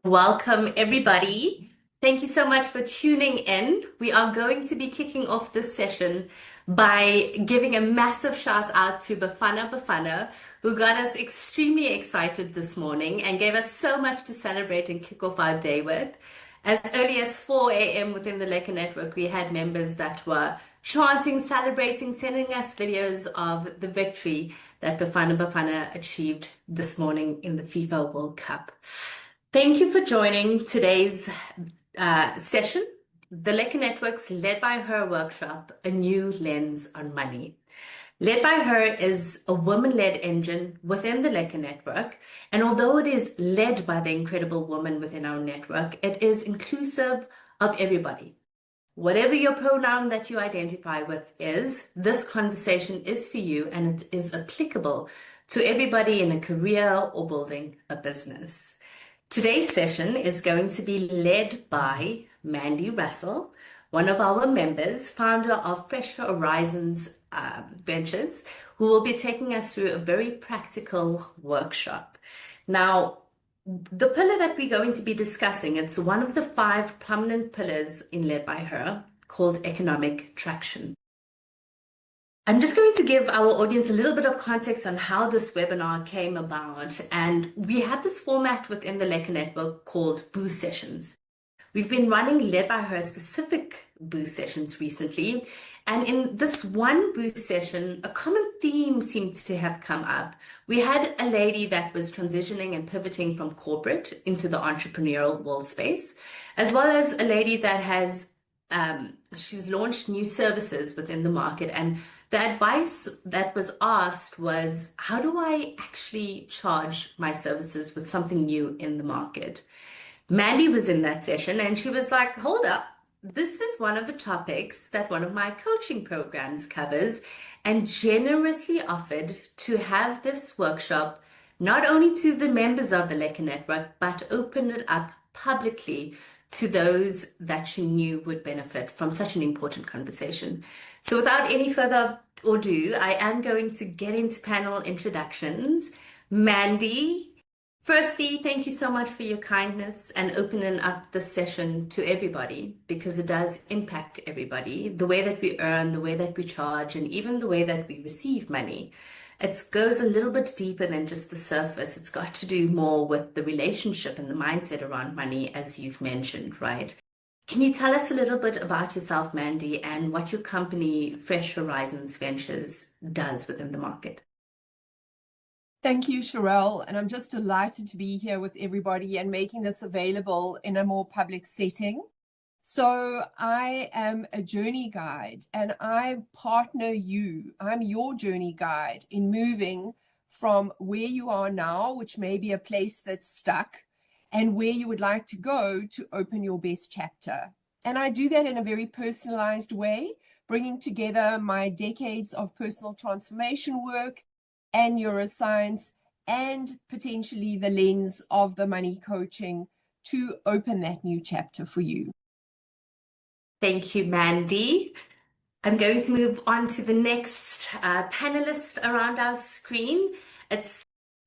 Welcome, everybody. Thank you so much for tuning in. We are going to be kicking off this session by giving a massive shout out to Bafana, who got us extremely excited this morning and gave us so much to celebrate and kick off our day with. As early as 4 a.m. within the Lekker network, we had members that were chanting, celebrating, sending us videos of the victory that Bafana achieved this morning in the FIFA World Cup. Thank you for joining today's session, the Lekker Network's Led by Her workshop, A New Lens on Money. Led by Her is a woman-led engine within the Lekker Network, and although it is led by the incredible woman within our network, it is inclusive of everybody. Whatever your pronoun that you identify with is, this conversation is for you and it is applicable to everybody in a career or building a business. Today's session is going to be led by Mandy Russell, one of our members, founder of Fresh Horizons Ventures, who will be taking us through a very practical workshop. Now, the pillar that we're going to be discussing, it's one of the 5 prominent pillars in Led by Her, called economic traction. I'm just going to give our audience a little bit of context on how this webinar came about. And we have this format within the Lekker Network called Boost Sessions. We've been running Led by Her specific Boost Sessions recently. And in this one Boost session, a common theme seemed to have come up. We had a lady that was transitioning and pivoting from corporate into the entrepreneurial world space, as well as a lady that has she's launched new services within the market, and the advice that was asked was, how do I actually charge my services with something new in the market? Mandy was in that session and she was like, hold up, this is one of the topics that one of my coaching programs covers, and generously offered to have this workshop not only to the members of the Lekker Network, but open it up publicly to those that she knew would benefit from such an important conversation. So without any further ado, I am going to get into panel introductions. Mandy, firstly, thank you so much for your kindness and opening up the session to everybody, because it does impact everybody. The way that we earn, the way that we charge, and even the way that we receive money. It goes a little bit deeper than just the surface. It's got to do more with the relationship and the mindset around money, as you've mentioned, right? Can you tell us a little bit about yourself, Mandy, and what your company, Fresh Horizons Ventures, does within the market? Thank you, Sharell, and I'm just delighted to be here with everybody and making this available in a more public setting. So I am a journey guide, and I partner you. I'm your journey guide in moving from where you are now, which may be a place that's stuck, and where you would like to go to open your best chapter. And I do that in a very personalized way, bringing together my decades of personal transformation work and neuroscience, and potentially the lens of the money coaching to open that new chapter for you. Thank you, Mandy. I'm going to move on to the next panelist around our screen. It's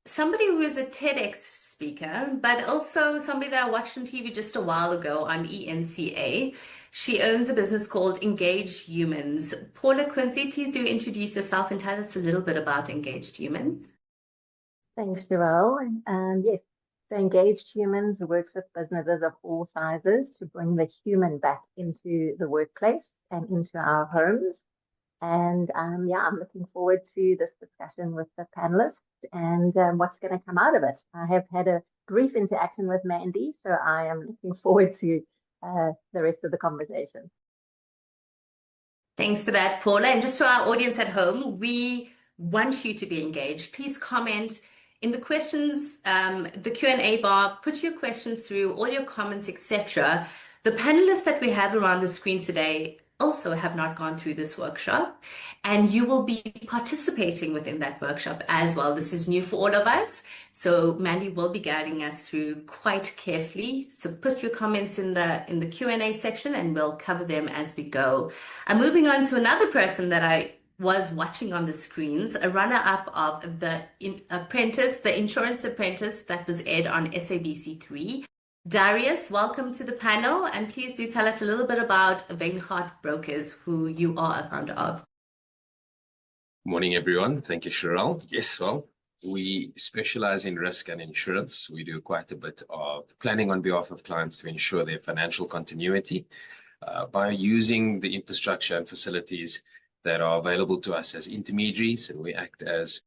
somebody who is a TEDx speaker, but also somebody that I watched on TV just a while ago on ENCA. She owns a business called Engaged Humans. Paula, Quinsee, please do introduce yourself and tell us a little bit about Engaged Humans. Thanks, Sharell. Yes, so Engaged Humans works with businesses of all sizes to bring the human back into the workplace and into our homes. And yeah, I'm looking forward to this discussion with the panelists and what's going to come out of it. I have had a brief interaction with Mandy, so I am looking forward to the rest of the conversation. Thanks for that, Paula. And just to our audience at home, we want you to be engaged. Please comment in the questions, the Q&A bar, put your questions through, all your comments, etc. The panelists that we have around the screen today also have not gone through this workshop, and you will be participating within that workshop as well. This is new for all of us, so Mandy will be guiding us through quite carefully. So put your comments in the Q&A section and we'll cover them as we go. I'm moving on to another person that I was watching on the screens, a runner-up of the Apprentice, the Insurance Apprentice that was aired on SABC3. Darius, welcome to the panel, and please do tell us a little bit about Wyngaardt Brokers, who you are a founder of. Morning, everyone. Thank you, Sharell. Yes, well, we specialize in risk and insurance. We do quite a bit of planning on behalf of clients to ensure their financial continuity by using the infrastructure and facilities that are available to us as intermediaries, and we act as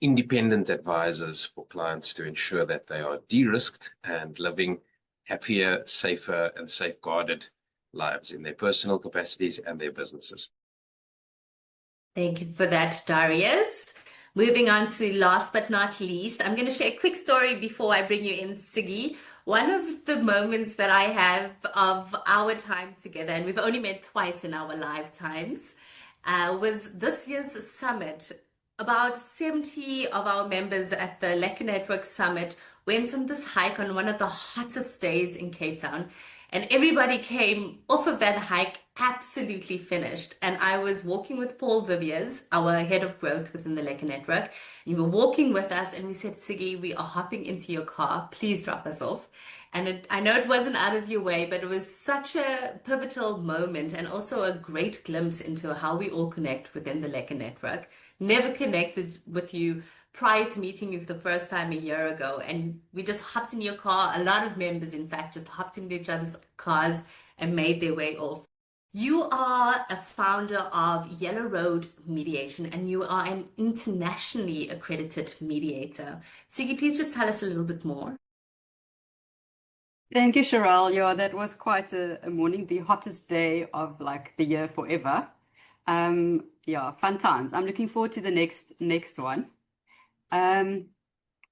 independent advisors for clients to ensure that they are de-risked and living happier, safer, and safeguarded lives in their personal capacities and their businesses. Thank you for that, Darius. Moving on to last but not least, I'm going to share a quick story before I bring you in, Sigi. One of the moments that I have of our time together, and we've only met twice in our lifetimes, was this year's summit. About 70 of our members at the Lekker Network Summit went on this hike on one of the hottest days in Cape Town. And everybody came off of that hike absolutely finished. And I was walking with Paul Viviers, our head of growth within the Lekker Network. And you were walking with us, and we said, Sigi, we are hopping into your car. Please drop us off. And I know it wasn't out of your way, but it was such a pivotal moment and also a great glimpse into how we all connect within the Lekker Network. Never connected with you prior to meeting you for the first time a year ago, and we just hopped in your car. A lot of members, in fact, just hopped into each other's cars and made their way off. You are a founder of Yellow Road Mediation, and you are an internationally accredited mediator. Sigi, please just tell us a little bit more. Thank you, Sharell. Yeah, that was quite a morning, the hottest day of like the year forever. Yeah, fun times. I'm looking forward to the next one.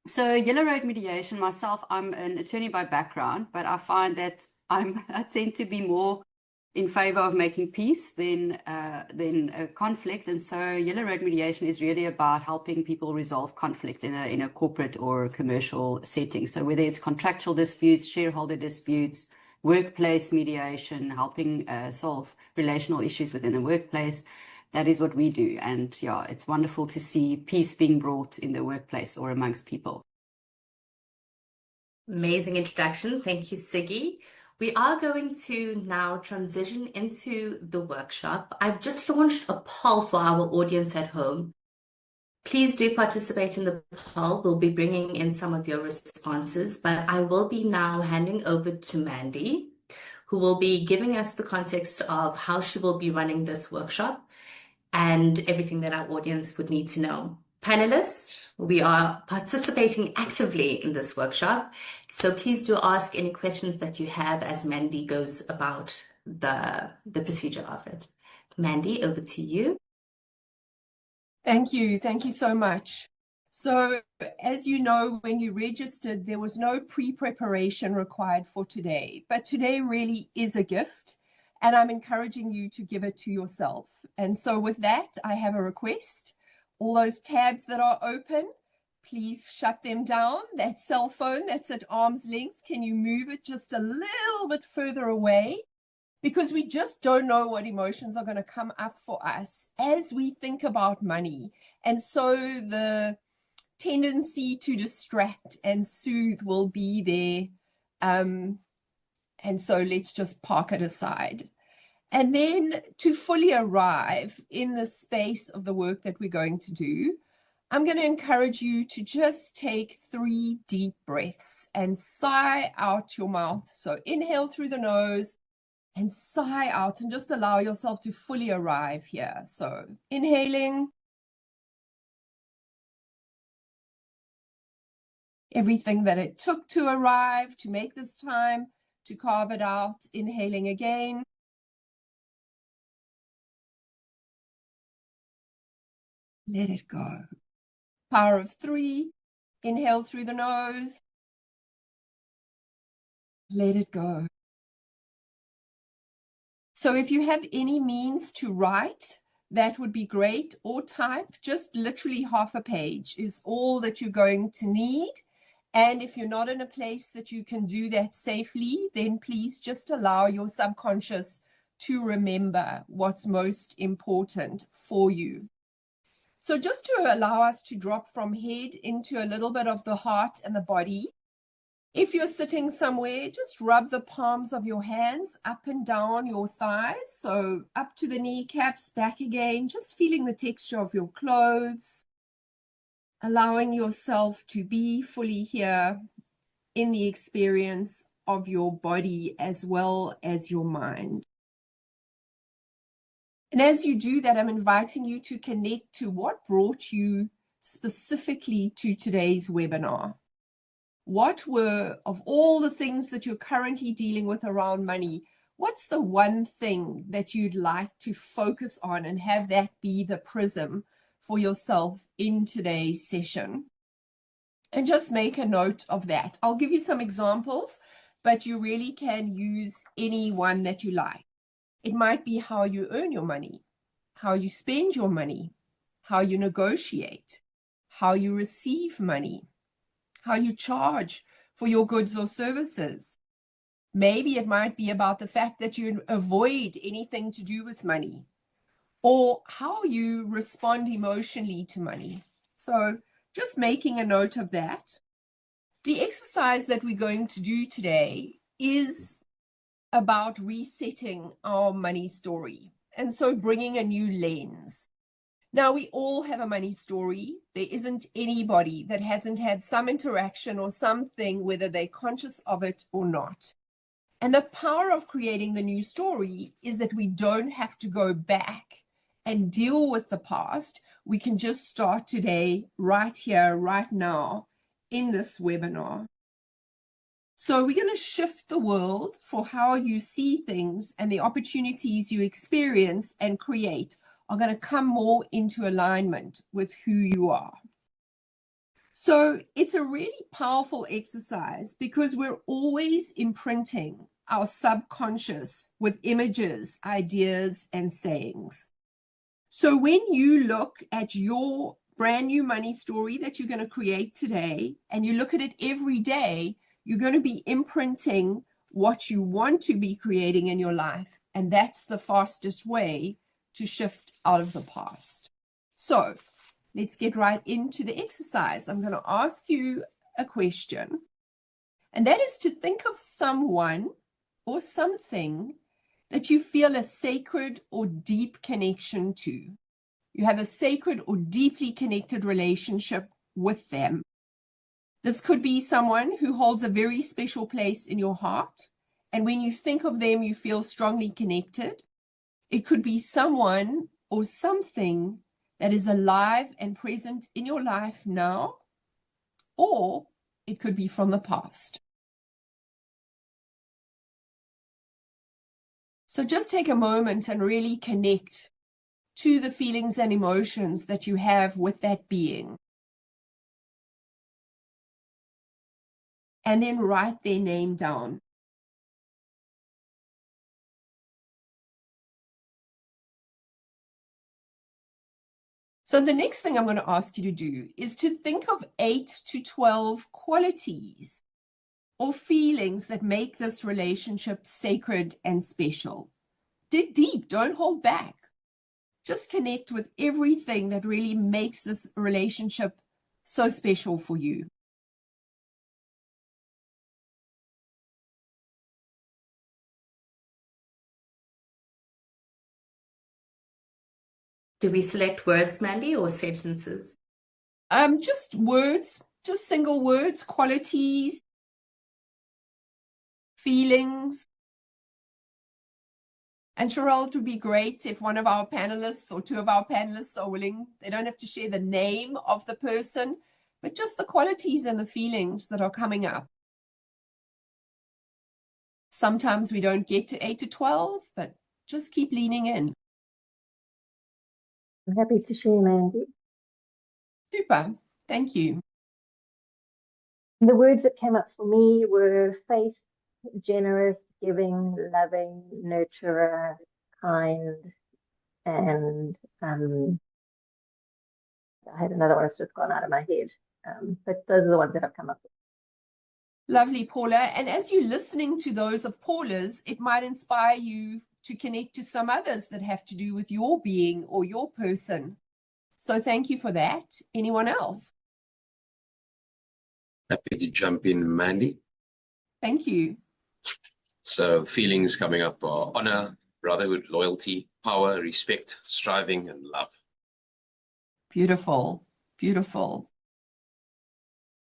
So Yellow Road Mediation, myself, I'm an attorney by background, but I find that I tend to be more in favor of making peace than a conflict. And so Yellow Road Mediation is really about helping people resolve conflict in a corporate or commercial setting. So whether it's contractual disputes, shareholder disputes, workplace mediation, helping solve relational issues within the workplace, that is what we do. And yeah, it's wonderful to see peace being brought in the workplace or amongst people. Amazing introduction. Thank you, Sigi. We are going to now transition into the workshop. I've just launched a poll for our audience at home. Please do participate in the poll. We'll be bringing in some of your responses, but I will be now handing over to Mandy, who will be giving us the context of how she will be running this workshop and everything that our audience would need to know. Panelists, we are participating actively in this workshop, so please do ask any questions that you have as Mandy goes about the procedure of it. Mandy, over to you. Thank you. Thank you so much. So, as you know, when you registered, there was no pre-preparation required for today, but today really is a gift, and I'm encouraging you to give it to yourself. And so with that, I have a request. All those tabs that are open, please shut them down. That cell phone that's at arm's length, can you move it just a little bit further away? Because we just don't know what emotions are going to come up for us as we think about money. And so the tendency to distract and soothe will be there. And so let's just park it aside. And then to fully arrive in the space of the work that we're going to do, I'm going to encourage you to just take 3 deep breaths and sigh out your mouth. So inhale through the nose and sigh out, and just allow yourself to fully arrive here. So inhaling. Everything that it took to arrive, to make this time, to carve it out. Inhaling again. Let it go. Power of 3. Inhale through the nose. Let it go. So if you have any means to write, that would be great, or type. Just literally half a page is all that you're going to need. And if you're not in a place that you can do that safely, then please just allow your subconscious to remember what's most important for you. So just to allow us to drop from head into a little bit of the heart and the body, If you're sitting somewhere, just rub the palms of your hands up and down your thighs. So up to the kneecaps, back again, just feeling the texture of your clothes, allowing yourself to be fully here in the experience of your body as well as your mind. And as you do that, I'm inviting you to connect to what brought you specifically to today's webinar. What were, of all the things that you're currently dealing with around money, what's the one thing that you'd like to focus on and have that be the prism for yourself in today's session? And just make a note of that. I'll give you some examples, but you really can use any one that you like. It might be how you earn your money, how you spend your money, how you negotiate, how you receive money, how you charge for your goods or services. Maybe it might be about the fact that you avoid anything to do with money, or how you respond emotionally to money. So just making a note of that. The exercise that we're going to do today is about resetting our money story, and so bringing a new lens. Now, we all have a money story. There isn't anybody that hasn't had some interaction or something, whether they're conscious of it or not. And the power of creating the new story is that we don't have to go back and deal with the past. We can just start today, right here, right now, in this webinar. So we're going to shift the world for how you see things, and the opportunities you experience and create are going to come more into alignment with who you are. So it's a really powerful exercise because we're always imprinting our subconscious with images, ideas, and sayings. So when you look at your brand new money story that you're going to create today, and you look at it every day, you're going to be imprinting what you want to be creating in your life. And that's the fastest way to shift out of the past. So let's get right into the exercise. I'm going to ask you a question, and that is to think of someone or something that you feel a sacred or deep connection to. You have a sacred or deeply connected relationship with them. This could be someone who holds a very special place in your heart, and when you think of them, you feel strongly connected. It could be someone or something that is alive and present in your life now, or it could be from the past. So just take a moment and really connect to the feelings and emotions that you have with that being. And then write their name down. So the next thing I'm going to ask you to do is to think of 8 to 12 qualities or feelings that make this relationship sacred and special. Dig deep, don't hold back. Just connect with everything that really makes this relationship so special for you. Do we select words, Mandy, or sentences? Just words, just single words, qualities, feelings. And Sharell, it would be great if one of our panelists or two of our panelists are willing. They don't have to share the name of the person, but just the qualities and the feelings that are coming up. Sometimes we don't get to 8 to 12, but just keep leaning in. I'm happy to share, Mandy. Super. Thank you. The words that came up for me were faith, generous, giving, loving, nurturer, kind, and I had another one that's just gone out of my head. But those are the ones that have come up with. Lovely, Paula. And as you're listening to those of Paula's, it might inspire you to connect to some others that have to do with your being or your person. So thank you for that. Anyone else? Happy to jump in, Mandy. Thank you. So feelings coming up are honor, brotherhood, loyalty, power, respect, striving, and love. Beautiful, beautiful.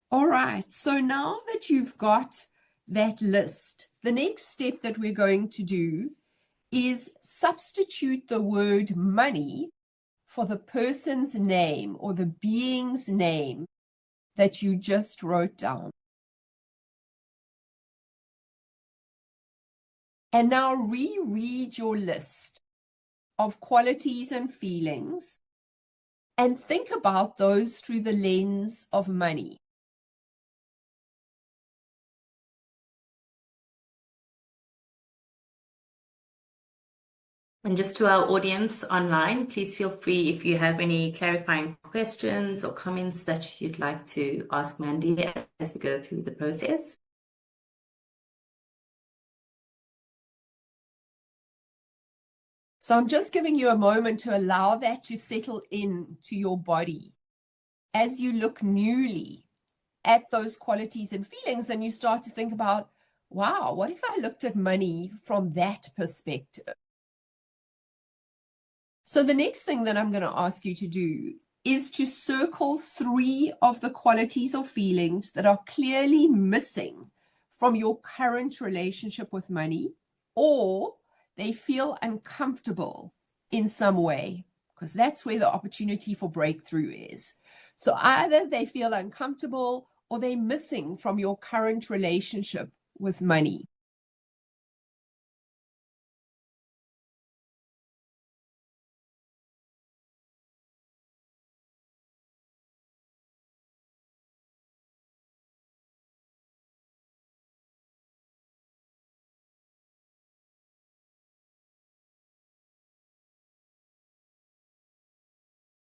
All right, so now that you've got that list, the next step that we're going to do is substitute the word money for the person's name or the being's name that you just wrote down. And now reread your list of qualities and feelings and think about those through the lens of money. And just to our audience online, please feel free if you have any clarifying questions or comments that you'd like to ask Mandy as we go through the process. So I'm just giving you a moment to allow that to settle into your body as you look newly at those qualities and feelings, and you start to think about, wow, what if I looked at money from that perspective? So the next thing that I'm going to ask you to do is to circle 3 of the qualities or feelings that are clearly missing from your current relationship with money, or they feel uncomfortable in some way, because that's where the opportunity for breakthrough is. So either they feel uncomfortable or they're missing from your current relationship with money.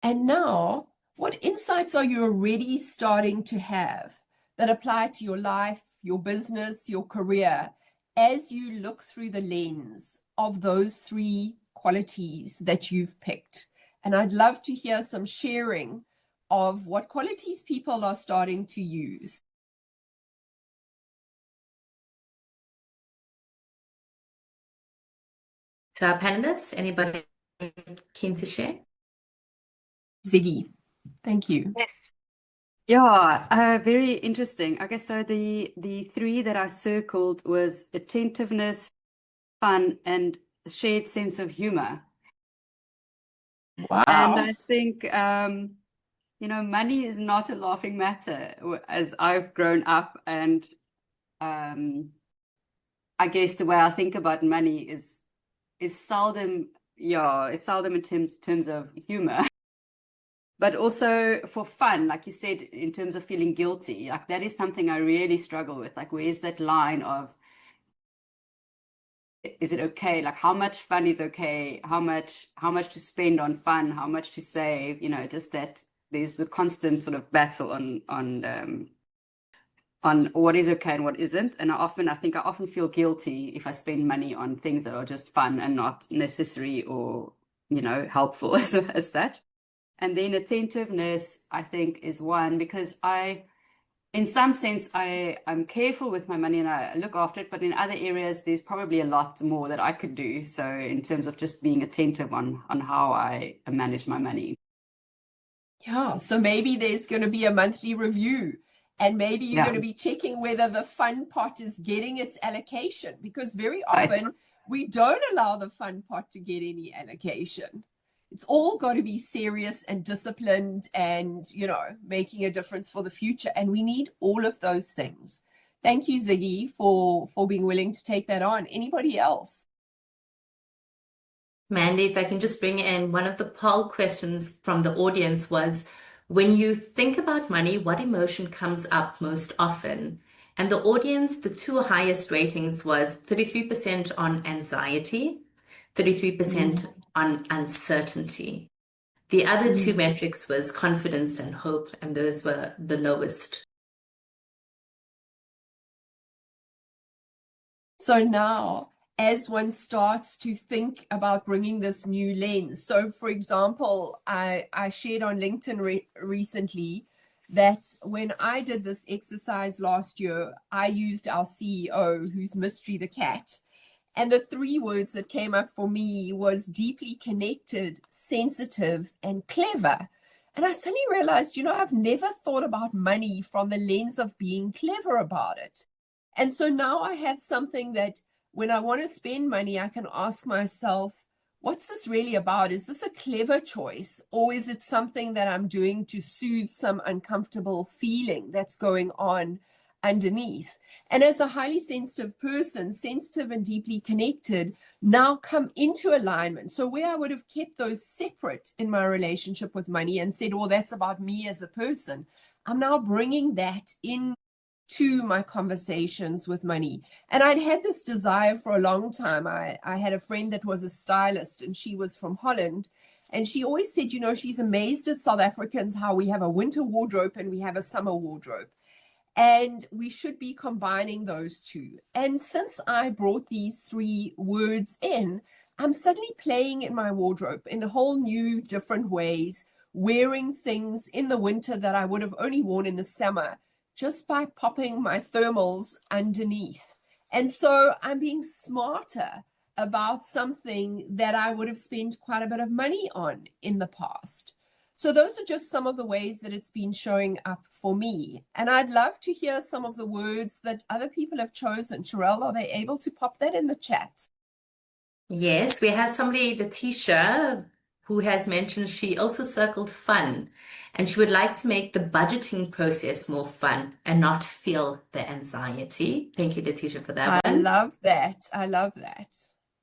And now, what insights are you already starting to have that apply to your life, your business, your career, as you look through the lens of those 3 qualities that you've picked? And I'd love to hear some sharing of what qualities people are starting to use. To our panelists, anybody keen to share? Sigi, thank you. Yes. Yeah, very interesting. Okay, so the 3 that I circled was attentiveness, fun, and a shared sense of humor. Wow. And I think, money is not a laughing matter as I've grown up, and I guess the way I think about money is seldom, it's seldom in terms of humor. But also for fun, like you said, in terms of feeling guilty, like that is something I really struggle with. Like, where's that line of, is it okay? Like, how much fun is okay? How much to spend on fun? How much to save? Just that there's the constant sort of battle on what is okay and what isn't. And I think I often feel guilty if I spend money on things that are just fun and not necessary or, helpful as such. And then attentiveness, I think, is one, because in some sense, I'm careful with my money and I look after it, but in other areas, there's probably a lot more that I could do. So in terms of just being attentive on how I manage my money. Yeah, so maybe there's going to be a monthly review, and maybe you're going to be checking whether the fun pot is getting its allocation, because very often we don't allow the fun pot to get any allocation. It's all got to be serious and disciplined and, making a difference for the future. And we need all of those things. Thank you, Sigi, for being willing to take that on. Anybody else? Mandy, if I can just bring in one of the poll questions from the audience was, when you think about money, what emotion comes up most often? And the audience, the 2 highest ratings was 33% on anxiety, 33% on uncertainty. The other 2 metrics was confidence and hope, and those were the lowest. So now, as one starts to think about bringing this new lens, so for example, I shared on LinkedIn recently that when I did this exercise last year, I used our CEO, who's Mystery the Cat. And the 3 words that came up for me was deeply connected, sensitive, and clever. And I suddenly realized, I've never thought about money from the lens of being clever about it. And so now I have something that when I want to spend money, I can ask myself, what's this really about? Is this a clever choice? Or is it something that I'm doing to soothe some uncomfortable feeling that's going on underneath? And as a highly sensitive person, sensitive and deeply connected, now come into alignment. So where I would have kept those separate in my relationship with money and said, oh, that's about me as a person, I'm now bringing that in to my conversations with money. And I'd had this desire for a long time. I had a friend that was a stylist, and she was from Holland. And she always said, she's amazed at South Africans, how we have a winter wardrobe and we have a summer wardrobe. And we should be combining those two. And since I brought these 3 words in, I'm suddenly playing in my wardrobe in a whole new, different ways, wearing things in the winter that I would have only worn in the summer, just by popping my thermals underneath. And so I'm being smarter about something that I would have spent quite a bit of money on in the past. So those are just some of the ways that it's been showing up for me. And I'd love to hear some of the words that other people have chosen. Sharell, are they able to pop that in the chat? Yes, we have somebody, Letitia, who has mentioned she also circled fun, and she would like to make the budgeting process more fun and not feel the anxiety. Thank you, Letitia, for that I one. love that. I love that.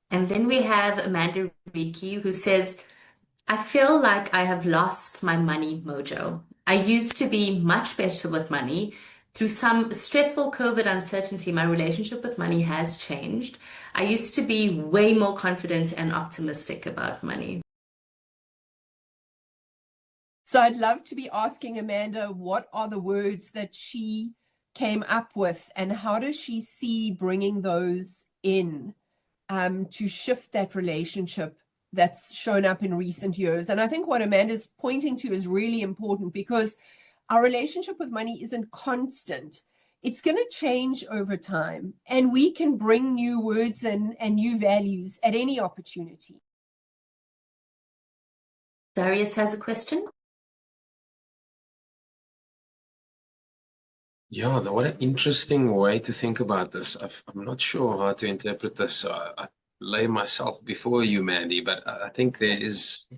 And then we have Amanda Riki, who says, I feel like I have lost my money mojo. I used to be much better with money. Through some stressful COVID uncertainty, my relationship with money has changed. I used to be way more confident and optimistic about money. So I'd love to be asking Amanda, what are the words that she came up with, and how does she see bringing those in to shift that relationship that's shown up in recent years? And I think what Amanda's pointing to is really important, because our relationship with money isn't constant. It's going to change over time, and we can bring new words in and new values at any opportunity. Darius has a question. Yeah, what an interesting way to think about this. I'm not sure how to interpret this, so I lay myself before you, Mandy, but I think there is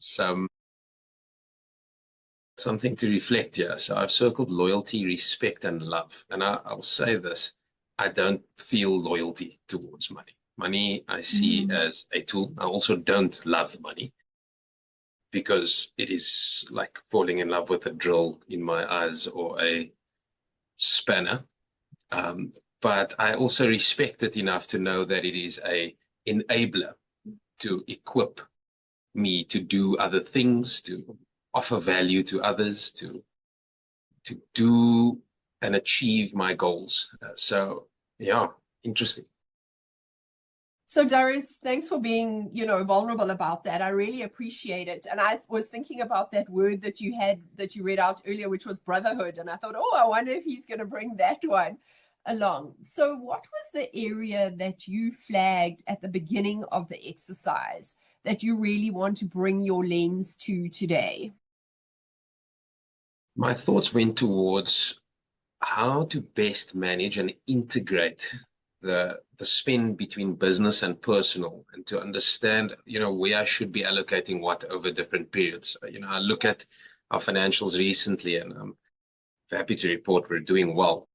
something to reflect here. So I've circled loyalty, respect, and love. And I'll say this, I don't feel loyalty towards money. Money I see as a tool. I also don't love money, because it is like falling in love with a drill in my eyes or a spanner. But I also respect it enough to know that it is an enabler to equip me to do other things, to offer value to others, to do and achieve my goals. So yeah, interesting. So Darius, thanks for being, vulnerable about that. I really appreciate it. And I was thinking about that word that you read out earlier, which was brotherhood. And I thought, oh, I wonder if he's going to bring that one along. So what was the area that you flagged at the beginning of the exercise that you really want to bring your lens to today? My thoughts went towards how to best manage and integrate the spend between business and personal, and to understand, where I should be allocating what over different periods. I look at our financials recently, and I'm happy to report we're doing well.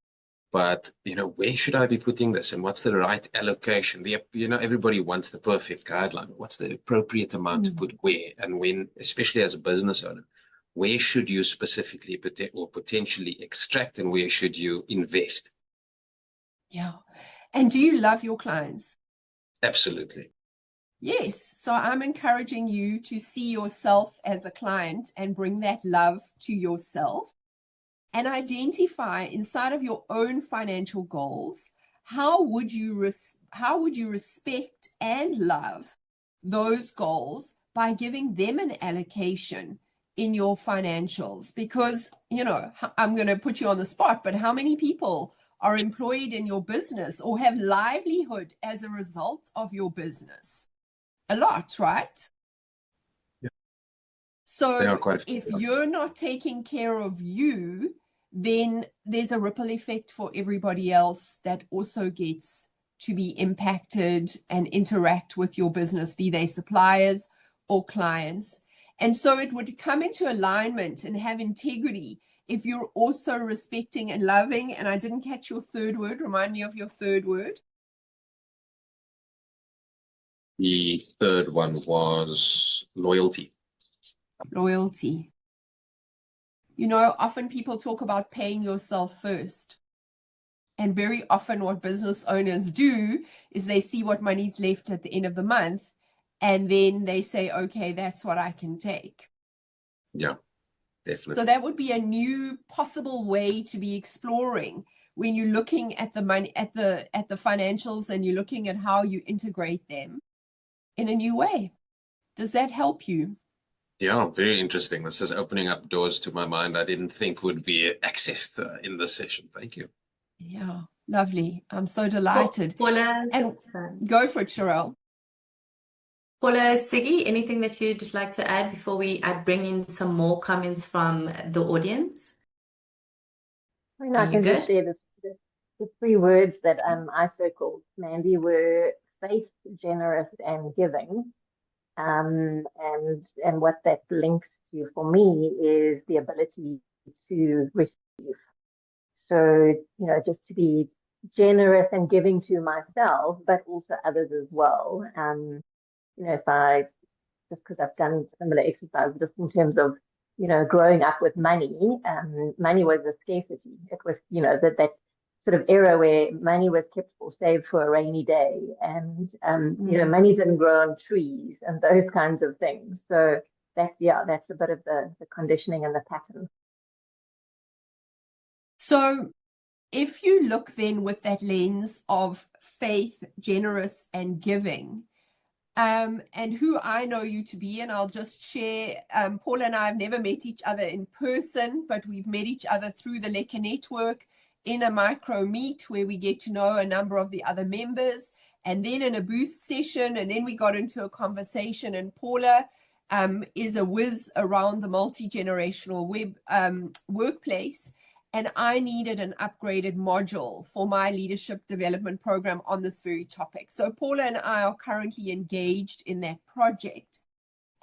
But, where should I be putting this, and what's the right allocation? Everybody wants the perfect guideline. What's the appropriate amount to put where and when, especially as a business owner? Where should you specifically or potentially extract, and where should you invest? Yeah. And do you love your clients? Absolutely. Yes. So I'm encouraging you to see yourself as a client and bring that love to yourself, and identify inside of your own financial goals, how would you respect and love those goals by giving them an allocation in your financials? Because, you know, I'm going to put you on the spot, but how many people are employed in your business or have livelihood as a result of your business? A lot, right? Yeah. So There are quite a few. if you're not taking care of you, then there's a ripple effect for everybody else that also gets to be impacted and interact with your business, be they suppliers or clients. And so it would come into alignment and have integrity if you're also respecting and loving. And I didn't catch your third word. Remind me of your third word. The third one was loyalty. Loyalty. You know, often people talk about paying yourself first. And very often what business owners do is they see what money's left at the end of the month, and then they say, okay, that's what I can take. Yeah, definitely. So that would be a new possible way to be exploring when you're looking at the money, at the financials, and you're looking at how you integrate them in a new way. Does that help you? Yeah, very interesting. This is opening up doors to my mind I didn't think would be accessed in this session. Thank you. Yeah, lovely. I'm so delighted. Paula, And go for it, Sharell. Paula, Sigi, anything that you'd like to add before I bring in some more comments from the audience? I mean, Are I you can just good? share the three words that I circled, Mandy, were faith, generous, and giving. And what that links to for me is the ability to receive. So, you know, just to be generous and giving to myself, but also others as well. You know, just because I've done similar exercise, just in terms of, you know, growing up with money, money was a scarcity. It was, you know, that sort of era where money was kept or saved for a rainy day, and you know, money didn't grow on trees and those kinds of things. So that's a bit of the conditioning and the pattern. So if you look then with that lens of faith, generous, and giving, and who I know you to be, and I'll just share, Paula and I have never met each other in person, but we've met each other through the Lekker network in a micro meet where we get to know a number of the other members, and then in a boost session, and then we got into a conversation, and Paula is a whiz around the multi-generational web workplace. And I needed an upgraded module for my leadership development program on this very topic. So Paula and I are currently engaged in that project.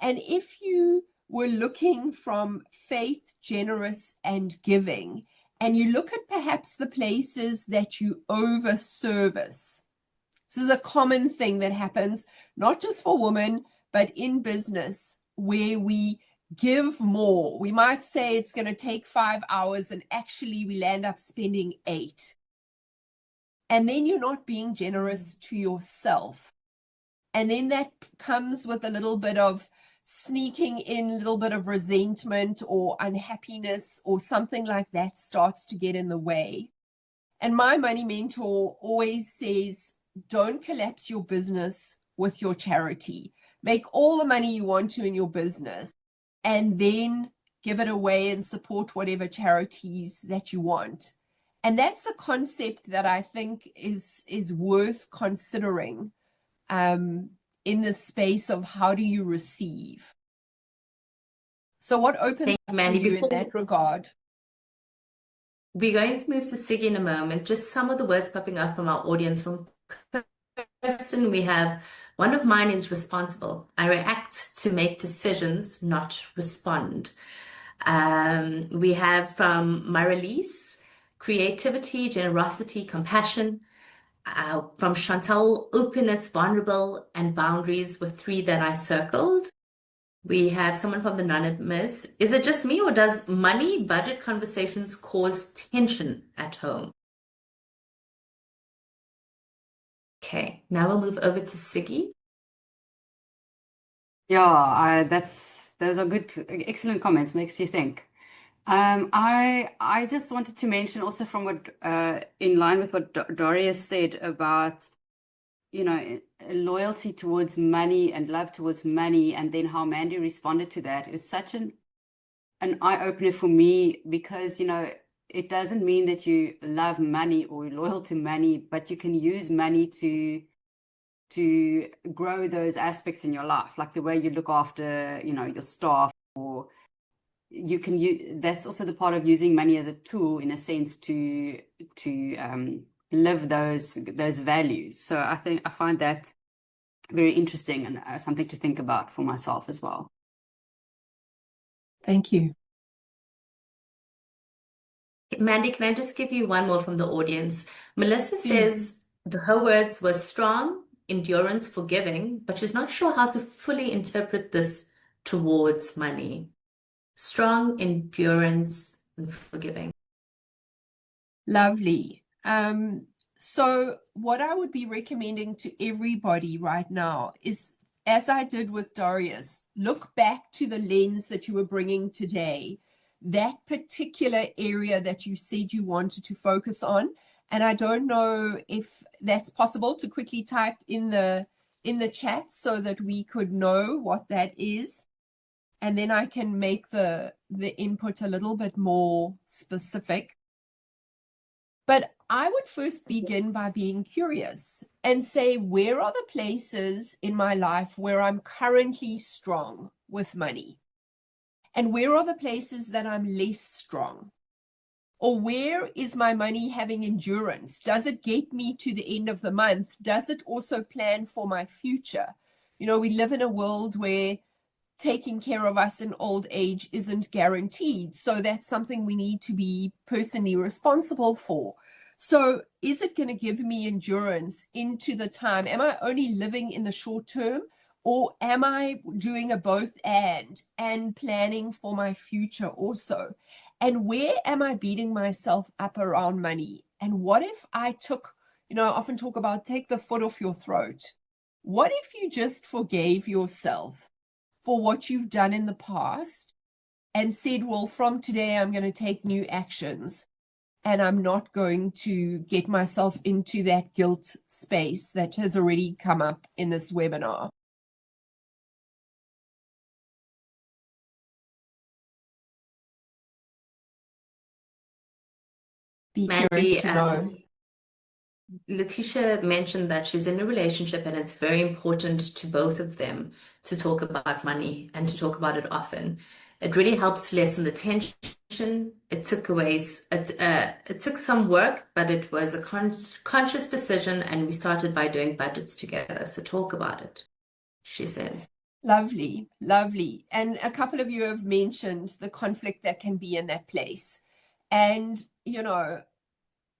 And if you were looking from faith, generous, and giving, and you look at perhaps the places that you over-service, this is a common thing that happens, not just for women, but in business, where we give more. We might say it's going to take 5 hours, and actually we'll end up spending 8. And then you're not being generous to yourself. And then that comes with a little bit of sneaking in, a little bit of resentment or unhappiness or something like that starts to get in the way. And my money mentor always says, don't collapse your business with your charity. Make all the money you want to in your business, and then give it away and support whatever charities that you want. And that's a concept that I think is worth considering in the space of how do you receive. So what opens up for you in that regard? We're going to move to Sigi in a moment. Just some of the words popping up from our audience. From Kirsten, we have, one of mine is responsible. I react to make decisions, not respond. We have from Marilise, creativity, generosity, compassion. From Chantal, openness, vulnerable, and boundaries were 3 that I circled. We have someone from the Anonymous. Is it just me, or does money budget conversations cause tension at home? Okay, now we'll move over to Sigi. Yeah, those are good, excellent comments. Makes you think. I just wanted to mention also from what in line with what Darius said about, you know, loyalty towards money and love towards money, and then how Mandy responded to that is such an an eye-opener for me because, you know, it doesn't mean that you love money or you're loyal to money, but you can use money to grow those aspects in your life, like the way you look after, you know, your staff, or you can use, that's also the part of using money as a tool in a sense to live those values. So I find that very interesting and something to think about for myself as well. Thank you. Mandy, can I just give you one more from the audience? Melissa Please. says her words were strong, endurance, forgiving, but she's not sure how to fully interpret this towards money. Strong, endurance, and forgiving. Lovely. So what I would be recommending to everybody right now is, as I did with Darius, look back to the lens that you were bringing today, that particular area that you said you wanted to focus on. And I don't know if that's possible to quickly type in the chat so that we could know what that is. And then I can make the input a little bit more specific. But I would first begin by being curious and say, where are the places in my life where I'm currently strong with money? And where are the places that I'm less strong? Or where is my money having endurance? Does it get me to the end of the month? Does it also plan for my future? You know, we live in a world where taking care of us in old age isn't guaranteed. So that's something we need to be personally responsible for. So is it going to give me endurance into the time? Am I only living in the short term, or am I doing a both and planning for my future also? And where am I beating myself up around money? And what if I took, you know, I often talk about take the foot off your throat. What if you just forgave yourself for what you've done in the past and said, well, from today, I'm going to take new actions and I'm not going to get myself into that guilt space that has already come up in this webinar. Be Mandy, curious to know. Letitia mentioned that she's in a relationship and it's very important to both of them to talk about money and to talk about it often. It really helps to lessen the tension. It took some work, but it was a conscious decision, and we started by doing budgets together. So talk about it, she says. Lovely, lovely. And a couple of you have mentioned the conflict that can be in that place. And, you know,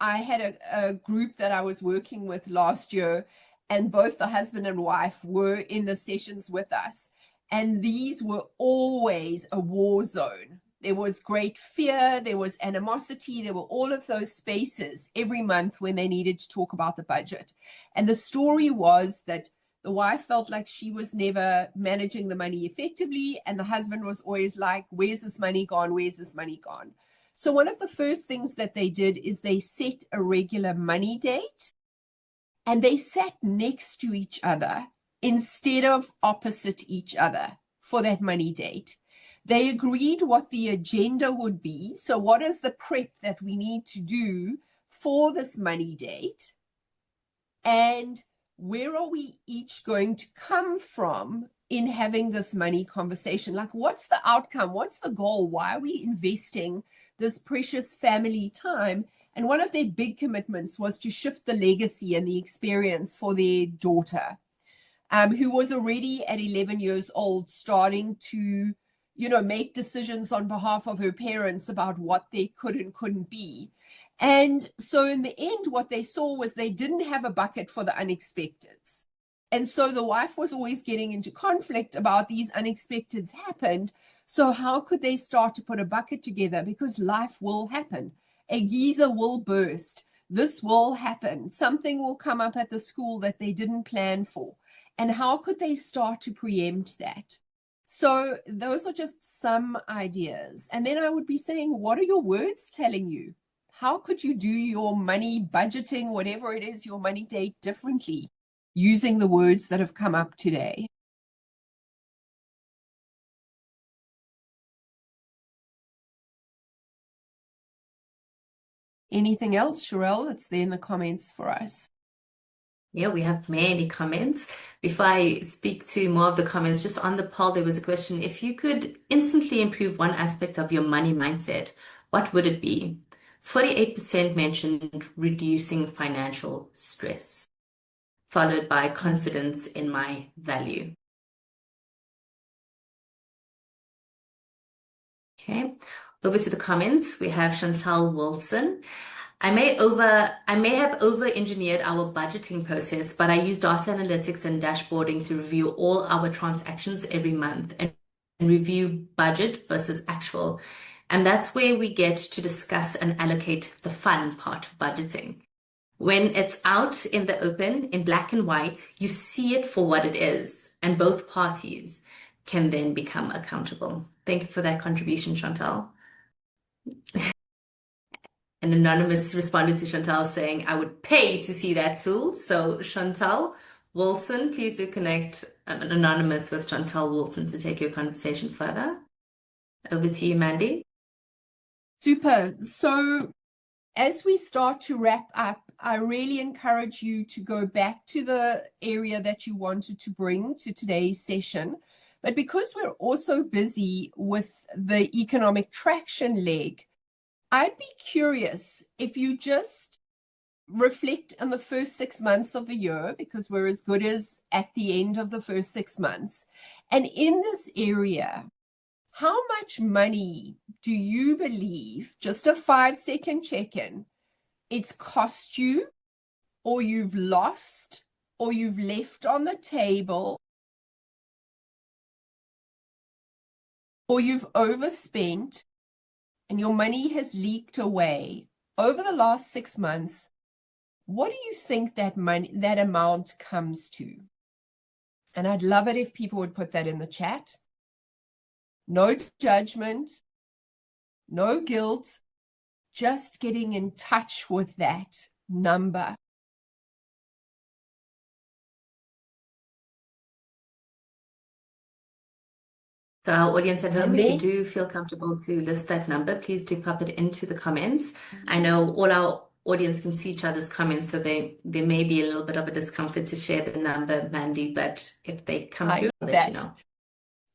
I had a group that I was working with last year, and both the husband and wife were in the sessions with us. And these were always a war zone. There was great fear, there was animosity, there were all of those spaces every month when they needed to talk about the budget. And the story was that the wife felt like she was never managing the money effectively, and the husband was always like, where's this money gone? Where's this money gone? So one of the first things that they did is they set a regular money date, and they sat next to each other instead of opposite each other for that money date. They agreed what the agenda would be. So what is the prep that we need to do for this money date? And where are we each going to come from in having this money conversation? Like, what's the outcome? What's the goal? Why are we investing this precious family time? And one of their big commitments was to shift the legacy and the experience for their daughter, who was already at 11 years old, starting to, you know, make decisions on behalf of her parents about what they could and couldn't be. And so in the end, what they saw was they didn't have a bucket for the unexpecteds. And so the wife was always getting into conflict about these unexpecteds happened. So how could they start to put a bucket together? Because life will happen. A geyser will burst. This will happen. Something will come up at the school that they didn't plan for. And how could they start to preempt that? So those are just some ideas. And then I would be saying, what are your words telling you? How could you do your money budgeting, whatever it is, your money date differently, using the words that have come up today? Anything else, Sharell, that's there in the comments for us? Yeah, we have many comments. Before I speak to more of the comments, just on the poll, there was a question. If you could instantly improve one aspect of your money mindset, what would it be? 48% mentioned reducing financial stress, followed by confidence in my value. Okay, over to the comments. We have Chantal Wilson. I may have over-engineered our budgeting process, but I use data analytics and dashboarding to review all our transactions every month and review budget versus actual. And that's where we get to discuss and allocate the fun part of budgeting. When it's out in the open, in black and white, you see it for what it is, and both parties can then become accountable. Thank you for that contribution, Chantal. An anonymous responded to Chantal saying, I would pay to see that tool. So Chantal Wilson, please do connect an anonymous with Chantal Wilson to take your conversation further. Over to you, Mandy. Super. So as we start to wrap up, I really encourage you to go back to the area that you wanted to bring to today's session. But because we're also busy with the economic traction leg, I'd be curious if you just reflect on the first 6 months of the year, because we're as good as at the end of the first 6 months. And in this area, how much money do you believe, just a 5-second check-in, it's cost you, or you've lost, or you've left on the table, or you've overspent, and your money has leaked away over the last 6 months? What do you think that amount comes to? And I'd love it if people would put that in the chat. No judgment, no guilt, just getting in touch with that number. So our audience at home, if you do feel comfortable to list that number, please do pop it into the comments. I know all our audience can see each other's comments, so there may be a little bit of a discomfort to share the number, Mandy, but if they come through, I'll let you know.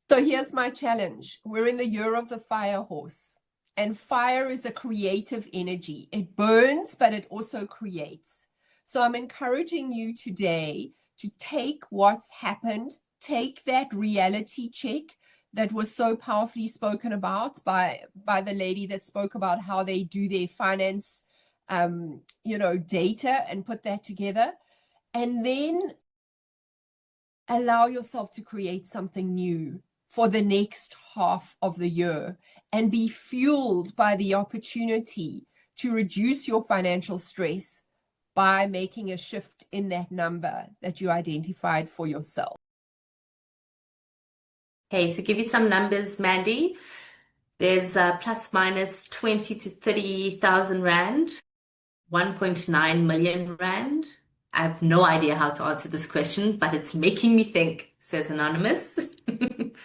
So here's my challenge. We're in the year of the fire horse, and fire is a creative energy. It burns, but it also creates. So I'm encouraging you today to take what's happened, take that reality check that was so powerfully spoken about by the lady that spoke about how they do their finance, data, and put that together, and then allow yourself to create something new for the next half of the year, and be fueled by the opportunity to reduce your financial stress by making a shift in that number that you identified for yourself. Okay, so give you some numbers, Mandy. There's plus minus 20 to 30,000 Rand, 1.9 million Rand. I have no idea how to answer this question, but it's making me think, says Anonymous.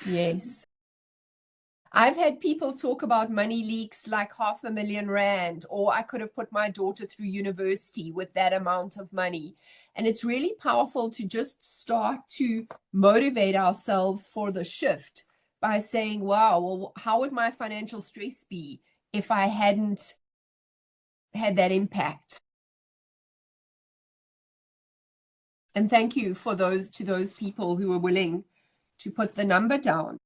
Yes. I've had people talk about money leaks like 500,000 Rand, or I could have put my daughter through university with that amount of money. And it's really powerful to just start to motivate ourselves for the shift by saying, wow, well, how would my financial stress be if I hadn't had that impact? And thank you to those people who were willing to put the number down.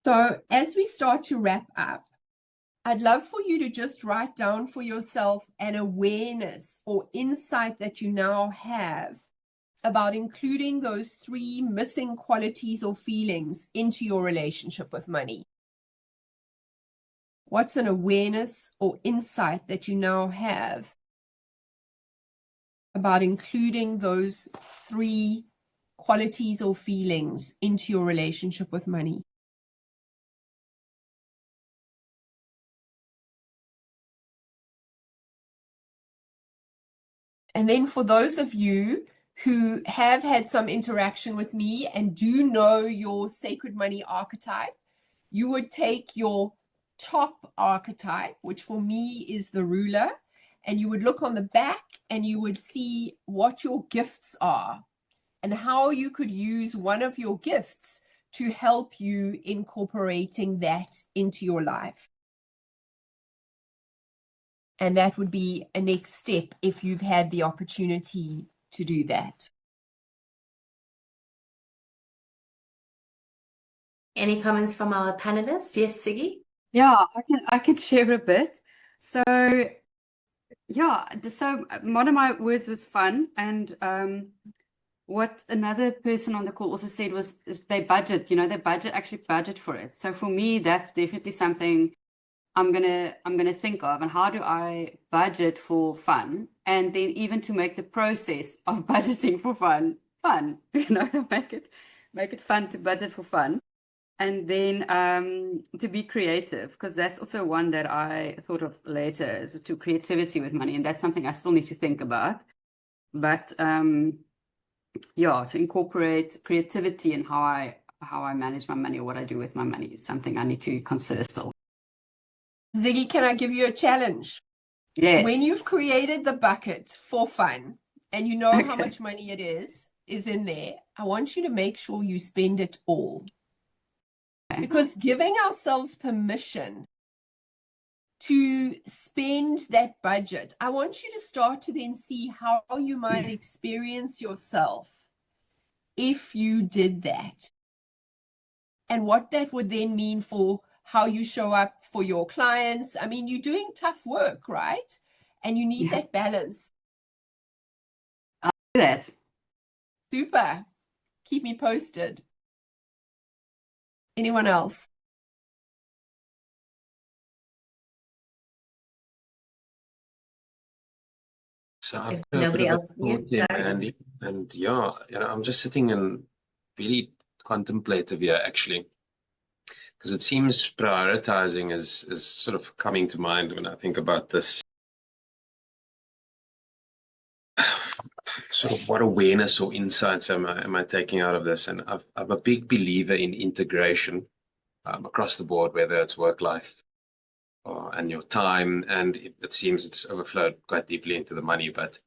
So as we start to wrap up, I'd love for you to just write down for yourself an awareness or insight that you now have about including those 3 missing qualities or feelings into your relationship with money. What's an awareness or insight that you now have about including those 3 qualities or feelings into your relationship with money? And then for those of you who have had some interaction with me and do know your sacred money archetype, you would take your top archetype, which for me is the ruler, and you would look on the back and you would see what your gifts are and how you could use one of your gifts to help you incorporating that into your life. And that would be a next step if you've had the opportunity to do that. Any comments from our panelists? Yes, Sigi? Yeah, I can share a bit. So yeah, so one of my words was fun, and what another person on the call also said was they budget, actually budget for it. So for me, that's definitely something I'm gonna think of, and how do I budget for fun, and then even to make the process of budgeting for fun, make it fun to budget for fun. And then to be creative, because that's also one that I thought of later, is to creativity with money, and that's something I still need to think about. But yeah, to incorporate creativity in how I manage my money or what I do with my money is something I need to consider still. Ziggy, can I give you a challenge? Yes. When you've created the bucket for fun and you know how Okay. much money it is in there, I want you to make sure you spend it all. Okay. Because giving ourselves permission to spend that budget, I want you to start to then see how you might experience yourself if you did that. And what that would then mean for how you show up for your clients. I mean, you're doing tough work, right? And you need Yeah. that balance. I'll do that. Super. Keep me posted. Anyone else? So I've If got a nobody bit of a else, yes, thought here, Darius. Mandy, and yeah, I'm just sitting and really contemplative here, actually, because it seems prioritizing is sort of coming to mind when I think about this. Sort of what awareness or insights am I taking out of this? And I'm a big believer in integration across the board, whether it's work life and your time, and it seems it's overflowed quite deeply into the money, but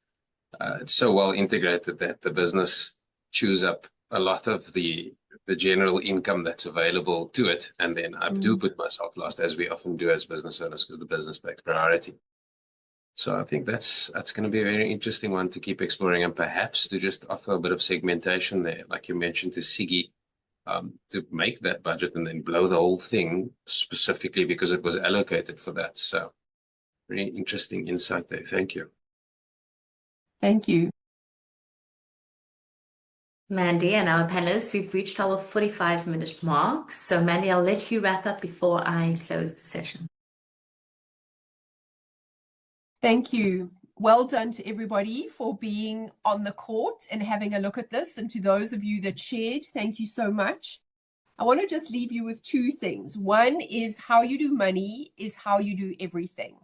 it's so well integrated that the business chews up a lot of the general income that's available to it, and then I do put myself last, as we often do as business owners, because the business takes priority. So I think that's going to be a very interesting one to keep exploring, and perhaps to just offer a bit of segmentation there, like you mentioned to Sigi, to make that budget and then blow the whole thing specifically because it was allocated for that. So very interesting insight there. Thank you. Thank you. Mandy and our panelists, we've reached our 45-minute mark. So Mandy, I'll let you wrap up before I close the session. Thank you. Well done to everybody for being on the court and having a look at this. And to those of you that shared, thank you so much. I want to just leave you with two things. One is how you do money is how you do everything.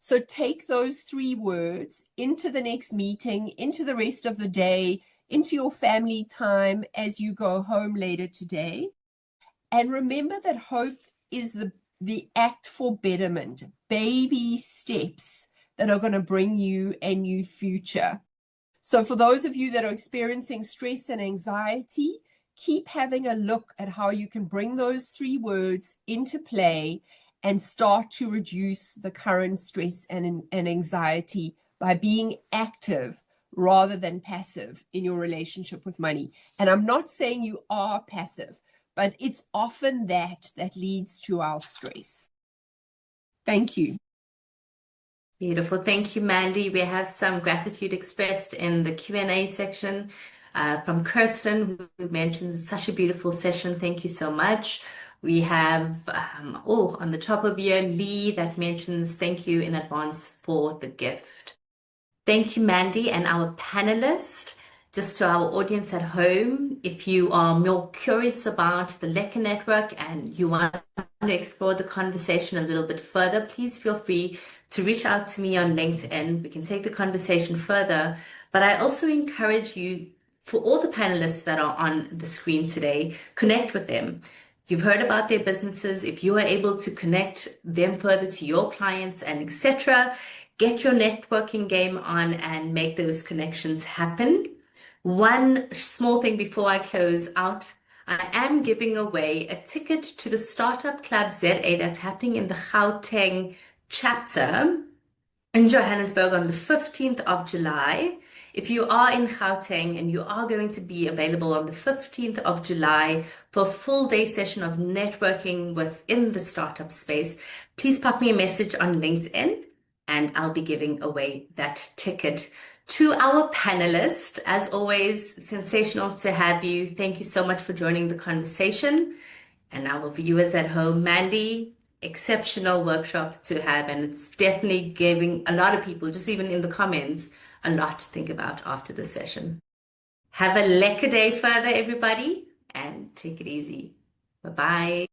So take those 3 words into the next meeting, into the rest of the day, into your family time as you go home later today. And remember that hope is the act for betterment, baby steps that are going to bring you a new future. So for those of you that are experiencing stress and anxiety, keep having a look at how you can bring those 3 words into play and start to reduce the current stress and anxiety by being active rather than passive in your relationship with money. And I'm not saying you are passive, but it's often that leads to our stress. Thank you. Beautiful. Thank you, Mandy. We have some gratitude expressed in the Q&A section from Kirsten, who mentions it's such a beautiful session. Thank you so much. We have, on the top of here, Lee, that mentions thank you in advance for the gift. Thank you, Mandy, and our panelist. Just to our audience at home, if you are more curious about the Lekker network and you want to explore the conversation a little bit further, please feel free to reach out to me on LinkedIn. We can take the conversation further. But I also encourage you, for all the panelists that are on the screen today, connect with them. You've heard about their businesses. If you are able to connect them further to your clients and etc., get your networking game on and make those connections happen. One small thing before I close out, I am giving away a ticket to the Startup Club ZA that's happening in the Gauteng chapter in Johannesburg on the 15th of July. If you are in Gauteng and you are going to be available on the 15th of July for a full day session of networking within the startup space, please pop me a message on LinkedIn and I'll be giving away that ticket. To our panelists, as always, sensational to have you. Thank you so much for joining the conversation. And our viewers at home, Mandy, exceptional workshop to have, and it's definitely giving a lot of people, just even in the comments, a lot to think about after the session. Have a lekker day further, everybody, and take it easy. Bye-bye.